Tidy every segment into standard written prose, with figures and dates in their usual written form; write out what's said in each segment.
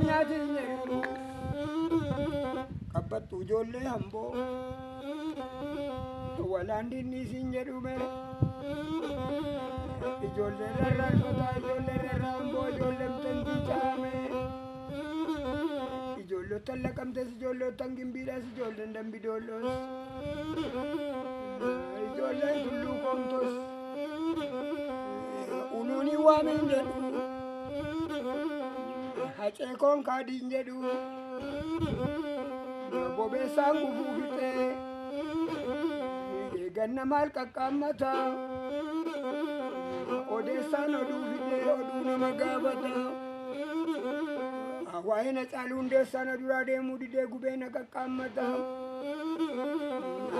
nyaati jedhu qabbattu ijoollee hamboo walaan dinni isin jedhu mere ijoollee rarraanfataa ijoollee rarraamboo ijoollee mtantii caame ijoollotan laqamtes ijoollotan gimbiidhas ijoolleen dambidoollos ijoolleen tulluu koomtos unuuni waamin jedhu haceekoon kaadiin jedhu bobeessaan gufuu fixee ganna maal qaqqaammata odeessaan oduu fidee oduu nama gaafata waa'ee na caaluu hundeessaan duraa deemuu didee gubee na qaqqaammata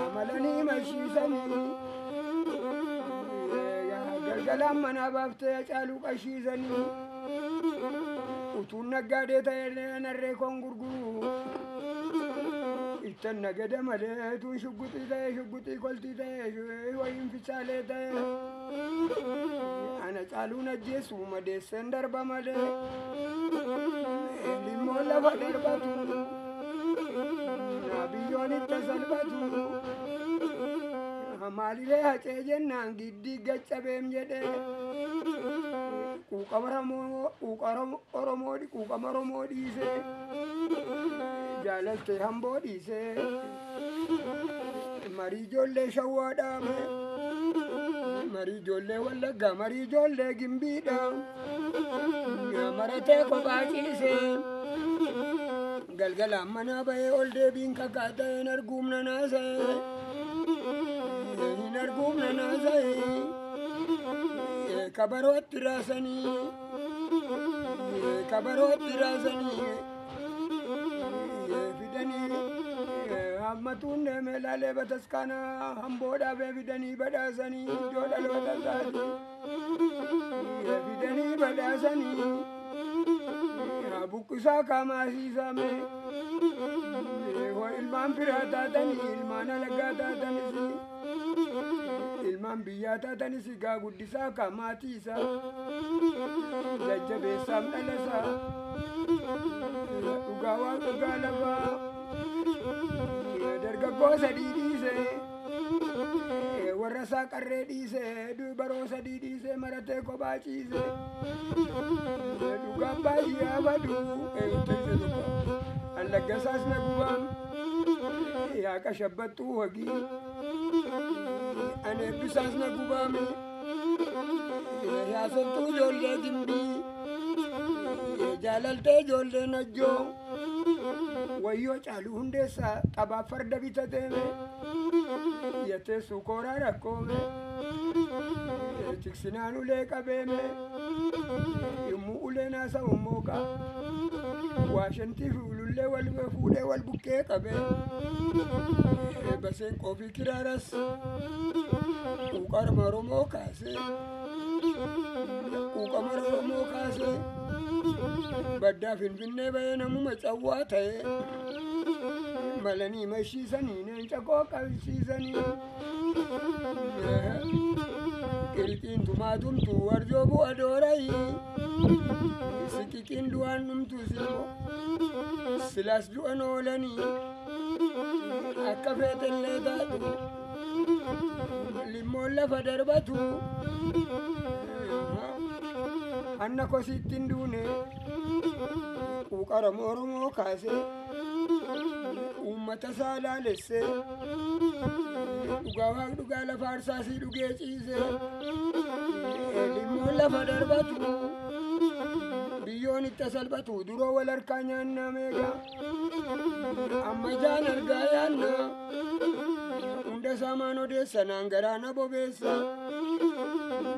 amalanii mashiisanii galgalaan manaa baaftee caaluu qashiisanii utuun naggaadee ta'ee narree koon gurguru ittan nagada malee tuun shugguxii ta'e shugguxii koltii ta'e wayiin fichaalee ta'e ana caaluun ajjeesu madeesseen darba malee limmoo lafa darbatu biyyoon itti salphatu maalilee hacee jennaan giddii gaccabeem jedhee quuqama Oromoo dhiisee jaalaltee hamboo dhiisee marii ijoollee shawwaa dhaame marii ijoollee wallaggaa marii ijoollee gimbiidha maratee kophaa ciisee galgalaan manaa bahee ol deebiin kakkaata'ee hin arguum nanaasa'ee hin arguum nanaasa'ee kabarootti raasanii fidanii hammatuun deemee laalee bataskaana hamboo dhaabee fidanii badhaasanii iddoo dhaloota isaati fidanii badhaasanii buqqisaa kaamaasiisame ilmaan firaa taatanii ilmaan alagaa taatanis ilmaan biyyaa taatanis gaa guddisaa kaamaatiisa jajjabeessaaf dhalasaa dhugaa waan dhugaa lafaa dargaggoo sadii dhiisee warra isaa qarree dhiisee baroo sadii dhiisee maratee kophaa ciisee dhugaan baay'ee badu allaggasaas na gubaan yaa qashabbattuu hogii aneebbisaas na gubaame yaa soltuu ijoollee gimbii jaalaltee ijoollee najjoo wayyoo caaluu hundeessaa xabaaf farda bitateeme yatteessuu kooraa rakkoome tiksinaan ulee qabeeme yommuu uleen haasa'u mooqa waashantii fi ulullee wal fuudhee wal bukkee qabee baseen qoofii kiraaras quuqama Oromoo kaasee baddaa Finfinnee bahee namuma cawwaa ta'e malanii mashiisanii neenca koo qabsiisanii qilqiin tumaatumtu warjoo bu'a doorayi siqiqiin du'aan dhumtu silmoo silaas du'an oolanii akka feetellee taatu limmoon lafa darbatu anna kosittiin duune quuqama Oromoo kaasee uummata isaa laalessee dhugaa waaq dhugaa lafa arsaasii dhugee ciisee limmoon lafa darbatu biyyoon itti salphatu duroo wal harkaa nyaannaa meeqa amma jaan argaa yaannaa hunda saamaan odeessanaan garaana bobeessa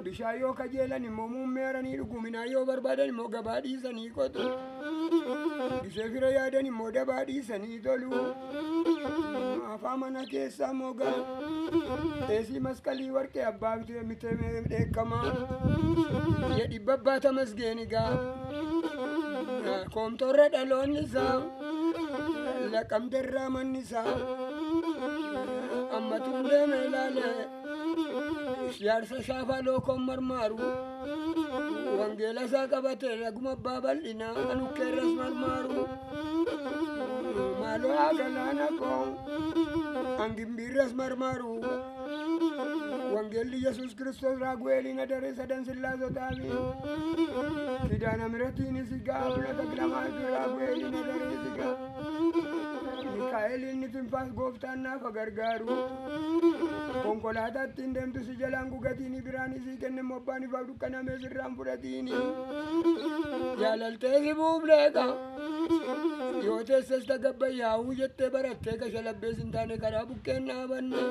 bishaan yoo kajeelan immoo muummeeranii dhuguminaa yoo barbaadan immoo gabaa dhiisanii qotu gisee fira yaadan immoo dabaa dhiisanii tolu afaa mana keessaa mogaa teessii masqalii warqee abbaa bitee dheekkamaa biyya dhibba baata masgeenigaa koomtorra dhaloonni isaa laqamterraa manni isaa amma tuundee meelaalee jaarsa shaafaa lookoon marmaaru wangeela isaa qabatee raguma abbaa bal'inaa anukkeerras marmaaru maaloo haa galaana koo angimbiirras marmaaru wangeelli Yesuus Kiristoos raagu'eeliin adare sadan sillaasotaami kidaana miratiini sigaa bulata bilamaa raagu'eeliin adare sigaa Mikaa'eliin ni tinfaas gooftaan naafa gargaaru konkolaataatti hin deemtu si jalaan gugatiini biraan isii kenne mobbaan ifaaf dukkanamee sirraan fudhatiini jaalaltee si buufleeqa yoo teessas tagabbayyaa'uu jettee barattee kashalabbees hin taane karaa bukkeen dhaabanne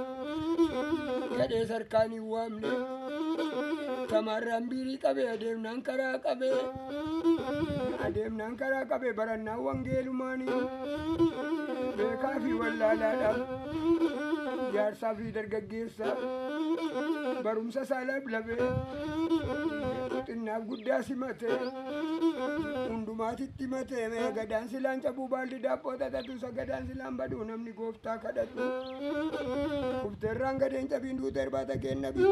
gadhee sarkaan hin waamne tamarraan biirii qabee adeemnaan karaa qabee barannaan wangeelumaanii beekaa fi wallaalaadhaaf jaarsaa fi dargaggeessa barumsa isaa lablabee xinnaaf guddaa simatee hundumaatitti matee gadaan silaan cabuu baalli daabboo xaxatu isa gadaan silaan baduu namni gooftaa kadhatu kufteerraan gadeen cabiin duuteer baata kennabi